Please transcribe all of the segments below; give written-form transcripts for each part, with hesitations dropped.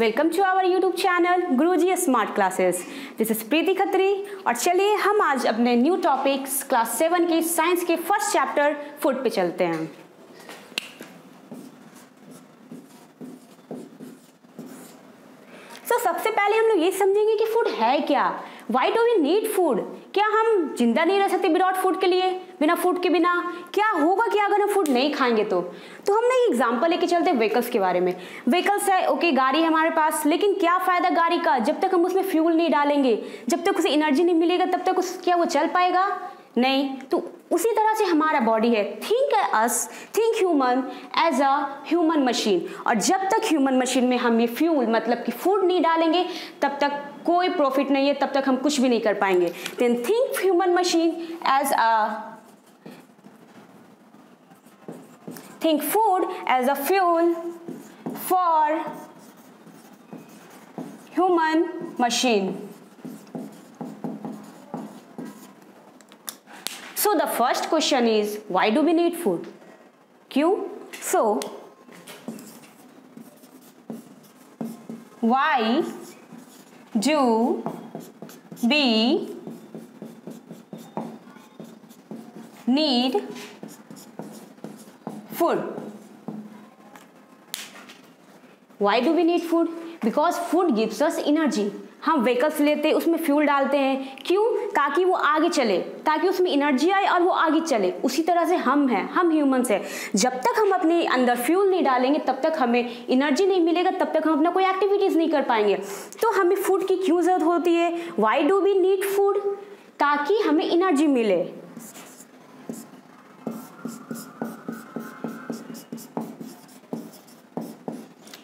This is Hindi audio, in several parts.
Welcome to our YouTube channel Guruji smart classes. This is Preeti Khatri और चलिए हम आज अपने न्यू टॉपिक्स क्लास 7 की साइंस के फर्स्ट चैप्टर फूड पे चलते हैं। तो सबसे पहले हम लोग ये समझेंगे कि फूड है क्या। Why do we need food? क्या हम जिंदा नहीं रह सकते विदाउट फूड के लिए, बिना फूड के बिना? क्या होगा क्या अगर हम फूड नहीं खाएंगे तो हम ना एक एग्जांपल लेके चलते हैं व्हीकल्स के बारे में। व्हीकल्स है, ओके, गाड़ी है हमारे पास, लेकिन क्या फायदा गाड़ी का जब तक हम उसमें फ्यूल नहीं डालेंगे, जब तक उसे एनर्जी नहीं मिलेगा तब तक क्या वो चल पाएगा? नहीं। तो उसी तरह से हमारा बॉडी है। Think human as a human machine, और जब तक ह्यूमन मशीन में हम ये फ्यूल मतलब कि फूड नहीं डालेंगे तब तक कोई प्रॉफिट नहीं है, तब तक हम कुछ भी नहीं कर पाएंगे। Then think human machine as think food as a fuel for human machine. So the first question is, why do we need food? क्यों? So why do we need food? Why do we need food? Because food gives us energy. हम व्हीकल्स लेते हैं, उसमें फ्यूल डालते हैं, क्यों? ताकि वो आगे चले, ताकि उसमें एनर्जी आए और वो आगे चले। उसी तरह से हम हैं, हम ह्यूमंस हैं। जब तक हम अपने अंदर फ्यूल नहीं डालेंगे तब तक हमें एनर्जी नहीं मिलेगा, तब तक हम अपना कोई एक्टिविटीज नहीं कर पाएंगे। तो हमें फूड की क्यों जरूरत होती है? Why do we need food? ताकि हमें एनर्जी मिले।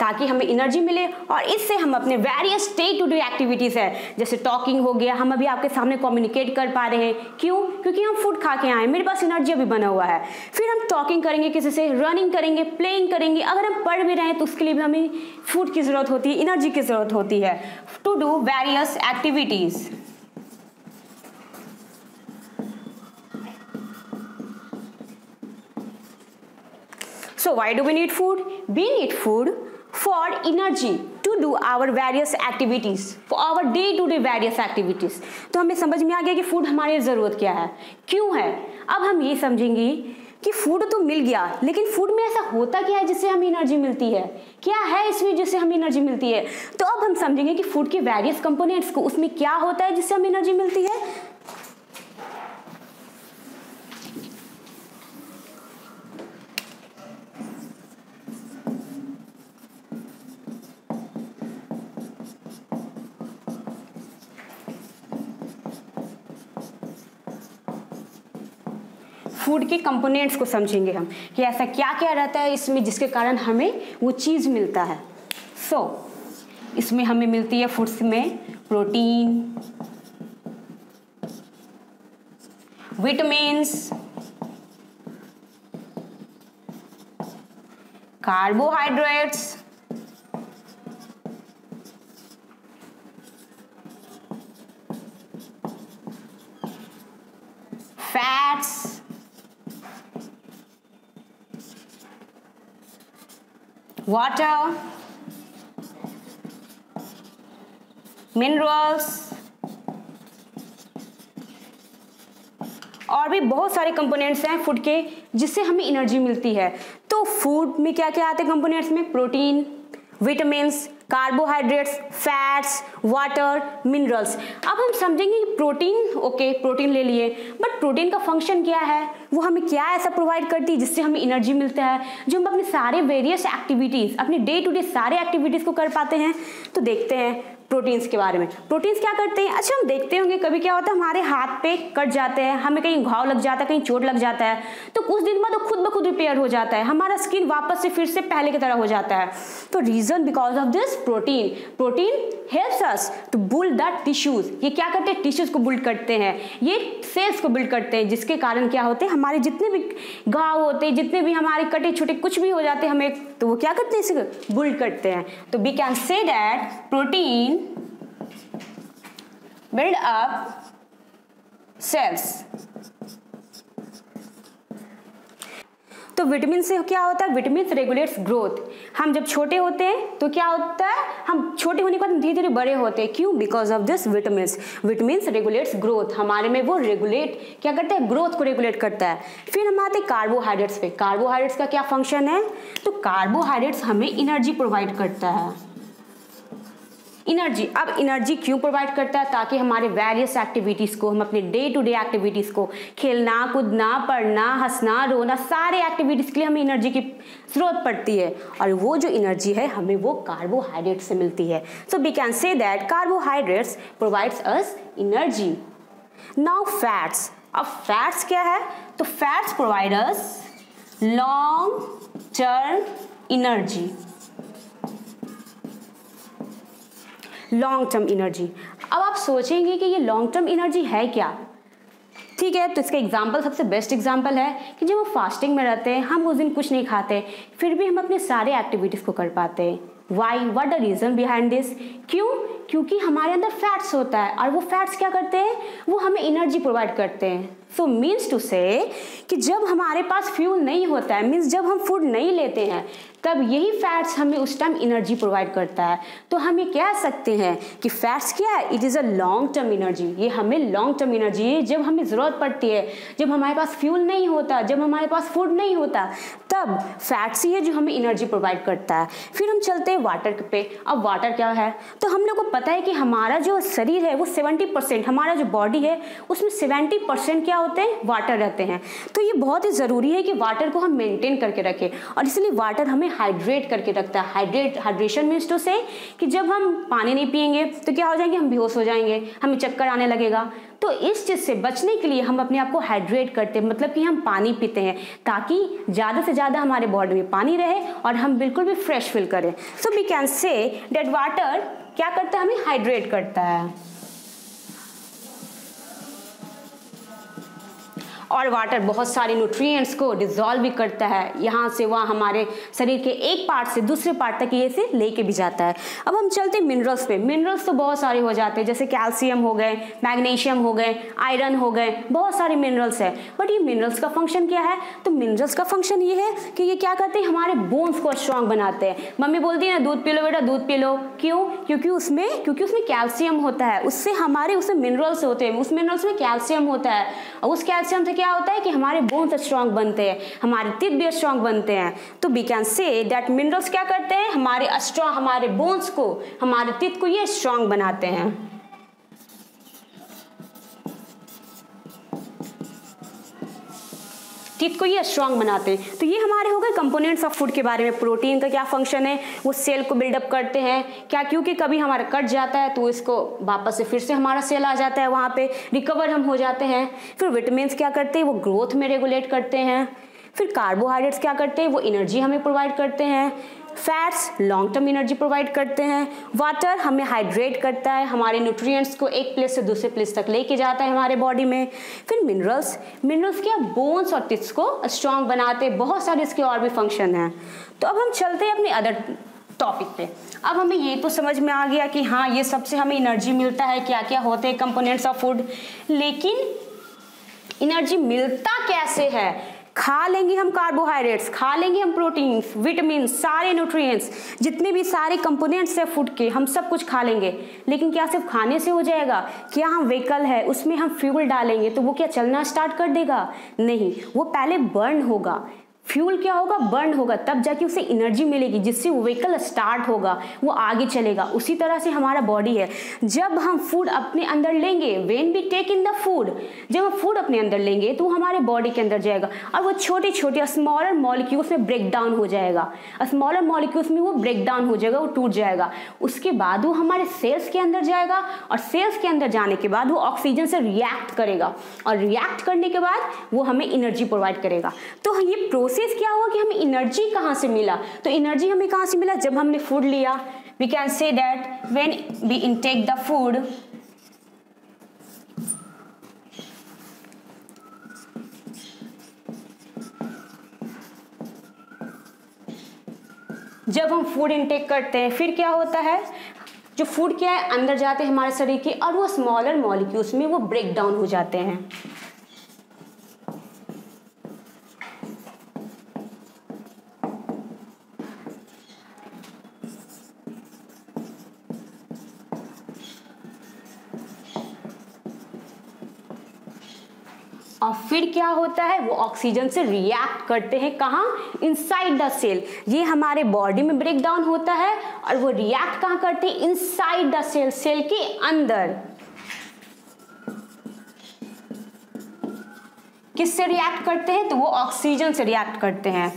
ताकि हमें एनर्जी मिले और इससे हम अपने various day to day activities है, जैसे टॉकिंग हो गया, हम अभी आपके सामने कम्युनिकेट कर पा रहे हैं। क्यों? क्योंकि हम फूड खा के आए, मेरे पास एनर्जी अभी बना हुआ है। फिर हम टॉकिंग करेंगे किसी से, रनिंग करेंगे, प्लेइंग करेंगे। अगर हम पढ़ भी रहे हैं तो उसके लिए भी हमें फूड की जरूरत होती है, एनर्जी की जरूरत होती है to do various activities. So why do we need food? We need food for energy to do our various activities, for our day to day various activities. तो हमें समझ में आ गया कि फूड हमारी ज़रूरत क्या है, क्यों है। अब हम ये समझेंगे कि फूड तो मिल गया, लेकिन फूड में ऐसा होता क्या है जिससे हमें एनर्जी मिलती है? क्या है इसमें जिससे हमें एनर्जी मिलती है? तो अब हम समझेंगे कि फूड के वेरियस कंपोनेंट्स को, उसमें क्या होता है जिससे हमें एनर्जी मिलती है। फूड के कंपोनेंट्स को समझेंगे हम कि ऐसा क्या क्या रहता है इसमें जिसके कारण हमें वो चीज़ मिलता है। इसमें हमें मिलती है फूड्स में protein, vitamins, carbohydrates, fats, water, minerals और भी बहुत सारे कंपोनेंट्स हैं फूड के जिससे हमें एनर्जी मिलती है। तो फूड में क्या क्या आते हैं कंपोनेंट्स में? Protein, vitamins, carbohydrates, fats, water, minerals. अब हम समझेंगे कि प्रोटीन, ओके, प्रोटीन ले लिए, बट प्रोटीन का फंक्शन क्या है? वो हमें क्या ऐसा प्रोवाइड करती है जिससे हमें एनर्जी मिलता है, जो हम अपने सारे वेरियस एक्टिविटीज, अपने डे टू डे सारे एक्टिविटीज को कर पाते हैं। तो देखते हैं प्रोटीन्स के बारे में। प्रोटीन्स क्या करते हैं? अच्छा, हम देखते होंगे कभी क्या होता है, हमारे हाथ पे कट जाते हैं, हमें कहीं घाव लग जाता है, कहीं चोट लग जाता है, तो कुछ दिन बाद तो खुद ब खुद रिपेयर हो जाता है, हमारा स्किन वापस से फिर से पहले की तरह हो जाता है। तो reason because of this protein helps us to build that tissues. ये क्या करते हैं? टिश्यूज को बिल्ड करते हैं, ये सेल्स को बिल्ड करते हैं, जिसके कारण क्या होते हैं, हमारे जितने भी घाव होते हैं, जितने भी हमारे कटे छोटे कुछ भी हो जाते हैं हमें, तो वो क्या करते हैं? इसे बिल्ड करते हैं। तो we can say that protein build up cells। तो विटामिन से क्या होता है? Vitamin regulates growth. हम जब छोटे होते हैं तो क्या होता है, हम छोटे होने के बाद धीरे धीरे बड़े होते हैं। क्यों? Because of this vitamins. Vitamins regulates growth, हमारे में वो रेगुलेट क्या करता है, ग्रोथ को रेगुलेट करता है। फिर हम आते हैं कार्बोहाइड्रेट्स पे। कार्बोहाइड्रेट्स का क्या फंक्शन है? तो कार्बोहाइड्रेट्स हमें एनर्जी प्रोवाइड करता है। एनर्जी, अब एनर्जी क्यों प्रोवाइड करता है? ताकि हमारे वेरियस एक्टिविटीज़ को, हम अपने डे टू डे एक्टिविटीज़ को, खेलना कूदना, पढ़ना, हंसना रोना, सारे एक्टिविटीज़ के लिए हमें एनर्जी की ज़रूरत पड़ती है। और वो जो एनर्जी है हमें वो कार्बोहाइड्रेट से मिलती है। So we can say that carbohydrates provides us energy. Now fats. अब फैट्स क्या है? तो fats provide us long term energy. Long term energy. अब आप सोचेंगे कि ये लॉन्ग टर्म एनर्जी है क्या? ठीक है, तो इसका एग्जांपल, सबसे बेस्ट एग्जांपल है कि जब हम फास्टिंग में रहते हैं, हम उस दिन कुछ नहीं खाते, फिर भी हम अपने सारे एक्टिविटीज़ को कर पाते हैं। Why? What the reason behind this? क्यों? क्योंकि हमारे अंदर फैट्स होता है और वो फैट्स क्या करते हैं, वो हमें एनर्जी प्रोवाइड करते हैं। सो मीन्स टू से कि जब हमारे पास फ्यूल नहीं होता है, मीन्स जब हम फूड नहीं लेते हैं, तब यही फैट्स हमें उस टाइम एनर्जी प्रोवाइड करता है। तो हम ये कह सकते हैं कि फैट्स क्या है, it is a long term energy. ये हमें लॉन्ग टर्म एनर्जी, जब हमें ज़रूरत पड़ती है, जब हमारे पास फ्यूल नहीं होता, जब हमारे पास फूड नहीं होता, तब फैट्स ही है जो हमें एनर्जी प्रोवाइड करता है। फिर हम चलते हैं वाटर पे। अब वाटर क्या है? तो हम लोग को पता है कि हमारा जो शरीर है वो 70%, हमारा जो बॉडी है उसमें 70% क्या होते हैं, वाटर रहते हैं। तो ये बहुत ही ज़रूरी है कि वाटर को हम मेंटेन करके रखें, और इसलिए वाटर हमें हाइड्रेट करके रखता है। हाइड्रेशन मीन्स टू से कि जब हम पानी नहीं पिएंगे तो क्या हो जाएंगे, हम बेहोश हो जाएंगे, हमें चक्कर आने लगेगा। तो इस चीज़ से बचने के लिए हम अपने आप को हाइड्रेट करते हैं, मतलब कि हम पानी पीते हैं ताकि ज़्यादा से ज़्यादा हमारे बॉडी में पानी रहे और हम बिल्कुल भी फ्रेश फील करें। So we can say that water क्या करता है, हमें हाइड्रेट करता है। और वाटर बहुत सारे न्यूट्रिएंट्स को डिसॉल्व भी करता है, यहाँ से वहाँ हमारे शरीर के एक पार्ट से दूसरे पार्ट तक ये से लेके भी जाता है। अब हम चलते हैं मिनरल्स पे। मिनरल्स तो बहुत सारे हो जाते हैं, जैसे कैल्शियम हो गए, मैग्नीशियम हो गए, आयरन हो गए, बहुत सारे मिनरल्स है। बट ये मिनरल्स का फंक्शन क्या है? तो मिनरल्स का फंक्शन ये है कि ये क्या करते हैं, हमारे बोन्स को स्ट्रांग बनाते हैं। मम्मी बोलती है ना, दूध पी लो बेटा, दूध पी लो। क्यों? क्योंकि उसमें कैल्शियम होता है, उसमें मिनरल्स होते हैं, उस मिनरल्स में कैल्शियम होता है, और उस कैल्शियम से क्या होता है कि हमारे बोन्स स्ट्रांग बनते हैं, हमारे टीथ भी स्ट्रांग बनते हैं। तो we can say that minerals क्या करते हैं, हमारे बोन्स को, हमारे टीथ को ये स्ट्रांग बनाते हैं। टीथ को ये स्ट्रांग बनाते हैं। तो ये हमारे हो गए कंपोनेंट्स ऑफ फूड के बारे में। प्रोटीन का क्या फंक्शन है, वो सेल को बिल्डअप करते हैं क्या, क्योंकि कभी हमारा कट जाता है तो इसको वापस से फिर से हमारा सेल आ जाता है, वहाँ पे रिकवर हम हो जाते हैं। फिर विटामिन क्या करते हैं, वो ग्रोथ में रेगुलेट करते हैं। फिर कार्बोहाइड्रेट्स क्या करते हैं, वो एनर्जी हमें प्रोवाइड करते हैं। Fats long term energy provide करते हैं। वाटर हमें हाइड्रेट करता है, हमारे न्यूट्रिएंट्स को एक प्लेस से दूसरे प्लेस तक लेके जाता है हमारे बॉडी में। फिर मिनरल्स क्या, बोन्स और टिश्यूज को स्ट्रांग बनाते हैं। बहुत सारे इसके और भी फंक्शन हैं। तो अब हम चलते हैं अपने अदर टॉपिक पे। अब हमें ये तो समझ में आ गया कि हाँ, ये सबसे हमें एनर्जी मिलता है, क्या क्या होते हैं कंपोनेंट्स ऑफ फूड। लेकिन एनर्जी मिलता कैसे है? खा लेंगे हम कार्बोहाइड्रेट्स, खा लेंगे हम प्रोटीन, विटामिन, सारे न्यूट्रिएंट्स, जितने भी सारे कंपोनेंट्स है फूड के, हम सब कुछ खा लेंगे। लेकिन क्या सिर्फ खाने से हो जाएगा? क्या हम व्हीकल है उसमें हम फ्यूल डालेंगे तो वो क्या चलना स्टार्ट कर देगा? नहीं, वो पहले बर्न होगा। फ्यूल क्या होगा, बर्न होगा, तब जाके उसे एनर्जी मिलेगी जिससे वो व्हीकल स्टार्ट होगा, वो आगे चलेगा। उसी तरह से हमारा बॉडी है, जब हम फूड अपने अंदर लेंगे, when we take in the food, जब हम फूड अपने अंदर लेंगे तो हमारे बॉडी के अंदर जाएगा और वो छोटे छोटे स्मॉलर मॉलिक्यूल्स में ब्रेक डाउन हो जाएगा। स्मॉलर मॉलिक्यूल्स में वो ब्रेक डाउन हो जाएगा, वो टूट जाएगा। उसके बाद वो हमारे सेल्स के अंदर जाएगा और सेल्स के अंदर जाने के बाद वो ऑक्सीजन से रिएक्ट करेगा और रिएक्ट करने के बाद वो हमें एनर्जी प्रोवाइड करेगा। तो ये प्रोसेस क्या हुआ कि हमें एनर्जी कहाँ से मिला? तो एनर्जी हमें कहाँ से मिला? जब हमने फूड लिया। We can say that when we intake the food, जब हम फूड इनटेक करते हैं फिर क्या होता है, जो फूड क्या है अंदर जाते हैं हमारे शरीर के और वो स्मॉलर मॉलिक्यूल्स में वो ब्रेक डाउन हो जाते हैं। और फिर क्या होता है, वो ऑक्सीजन से रिएक्ट करते हैं। कहाँ? Inside the cell. ये हमारे बॉडी में ब्रेक डाउन होता है और वो रिएक्ट कहाँ करते हैं? इनसाइड द सेल, सेल के अंदर। किससे रिएक्ट करते हैं? तो वो ऑक्सीजन से रिएक्ट करते हैं।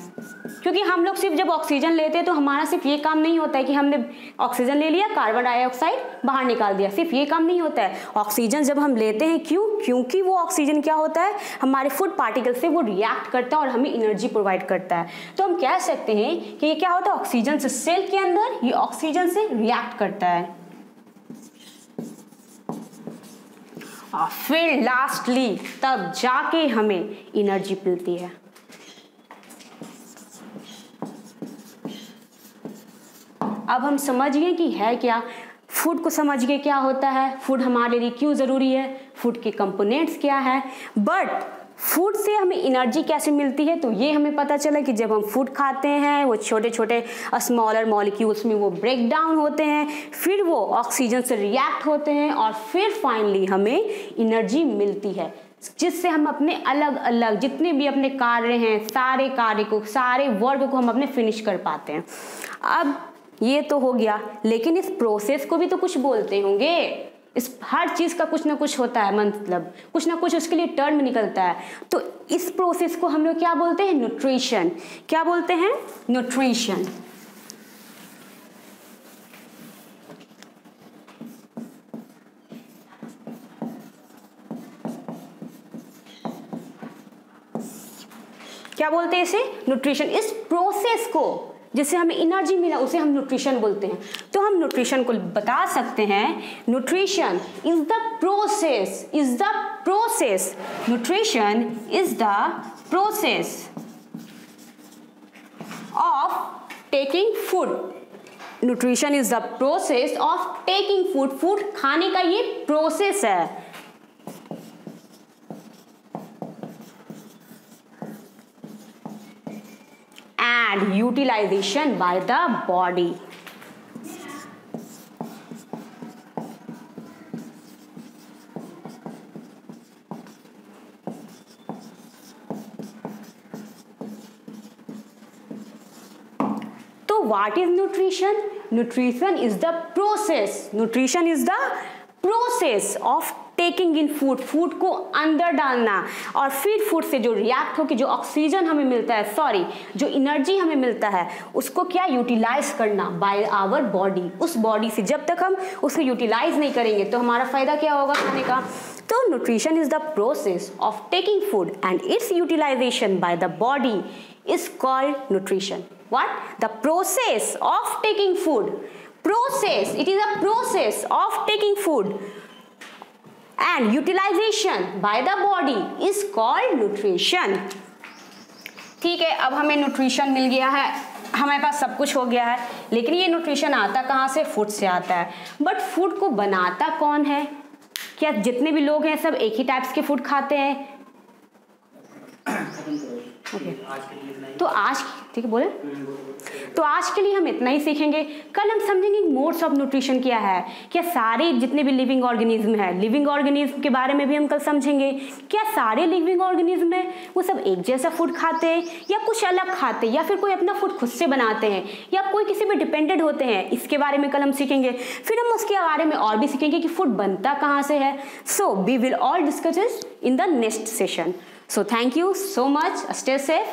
क्योंकि हम लोग सिर्फ जब ऑक्सीजन लेते हैं तो हमारा सिर्फ ये काम नहीं होता है कि हमने ऑक्सीजन ले लिया, कार्बन डाइऑक्साइड बाहर निकाल दिया, सिर्फ ये काम नहीं होता है। ऑक्सीजन जब हम लेते हैं, क्यों? क्योंकि वो ऑक्सीजन क्या होता है, हमारे फूड पार्टिकल से वो रिएक्ट करता है और हमें एनर्जी प्रोवाइड करता है। तो हम कह सकते हैं कि ये क्या होता है, ऑक्सीजन से सेल के अंदर ये ऑक्सीजन से रिएक्ट करता है। और फिर लास्टली तब जाके हमें एनर्जी मिलती है। अब हम समझ गए कि है क्या, फूड को समझ गए क्या होता है, फूड हमारे लिए क्यों ज़रूरी है, फूड के कंपोनेंट्स क्या है। बट फूड से हमें एनर्जी कैसे मिलती है, तो ये हमें पता चला कि जब हम फूड खाते हैं वो छोटे छोटे स्मॉलर मॉलिक्यूल्स में वो ब्रेक डाउन होते हैं, फिर वो ऑक्सीजन से रिएक्ट होते हैं और फिर फाइनली हमें एनर्जी मिलती है, जिससे हम अपने अलग अलग जितने भी अपने कार्य हैं, सारे कार्य को, सारे वर्क को हम अपने फिनिश कर पाते हैं। अब ये तो हो गया, लेकिन इस प्रोसेस को भी तो कुछ बोलते होंगे। इस हर चीज का कुछ ना कुछ होता है, मतलब कुछ ना कुछ उसके लिए टर्म निकलता है। तो इस प्रोसेस को हम लोग क्या बोलते हैं? न्यूट्रिशन। क्या बोलते हैं? न्यूट्रिशन। क्या बोलते हैं इसे? न्यूट्रिशन। इस प्रोसेस को जिससे हमें एनर्जी मिला उसे हम न्यूट्रिशन बोलते हैं। तो हम न्यूट्रिशन को बता सकते हैं, nutrition is the process, nutrition is the process of taking food. Nutrition is the process of taking food. Food खाने का ये प्रोसेस है। And utilization by the body. तो what is nutrition? Nutrition is the process. Nutrition is the process of taking in food, food को अंदर डालना और फिर फूड से जो रिएक्ट होकर जो ऑक्सीजन हमें मिलता है, जो एनर्जी हमें मिलता है, उसको क्या यूटिलाइज करना बाय आवर बॉडी। उस बॉडी से जब तक हम उसको यूटिलाइज नहीं करेंगे तो हमारा फायदा क्या होगा खाने का। तो nutrition is the process of taking food and its utilisation by the body is called nutrition. What? The process of taking food. Process, it is a process of taking food and utilization by the body is called nutrition. ठीक है, अब हमें न्यूट्रिशन मिल गया है, हमारे पास सब कुछ हो गया है, लेकिन ये न्यूट्रिशन आता कहाँ से? फूड से आता है। बट फूड को बनाता कौन है? क्या जितने भी लोग हैं सब एक ही टाइप्स के फूड खाते हैं? तो आज ठीक है बोले, तो आज के लिए हम इतना ही सीखेंगे। कल हम समझेंगे मोड्स ऑफ न्यूट्रिशन क्या है, क्या सारे जितने भी लिविंग ऑर्गेनिज्म है, लिविंग ऑर्गेनिज्म के बारे में भी हम कल समझेंगे। क्या सारे लिविंग ऑर्गेनिज्म है वो सब एक जैसा फूड खाते हैं या कुछ अलग खाते हैं, या फिर कोई अपना फूड खुद से बनाते हैं, या कोई किसी पे डिपेंडेंट होते हैं, इसके बारे में कल हम सीखेंगे। फिर हम उसके बारे में और भी सीखेंगे कि फूड बनता कहाँ से है। So we will all discuss it in the next session. So thank you so much. Stay safe.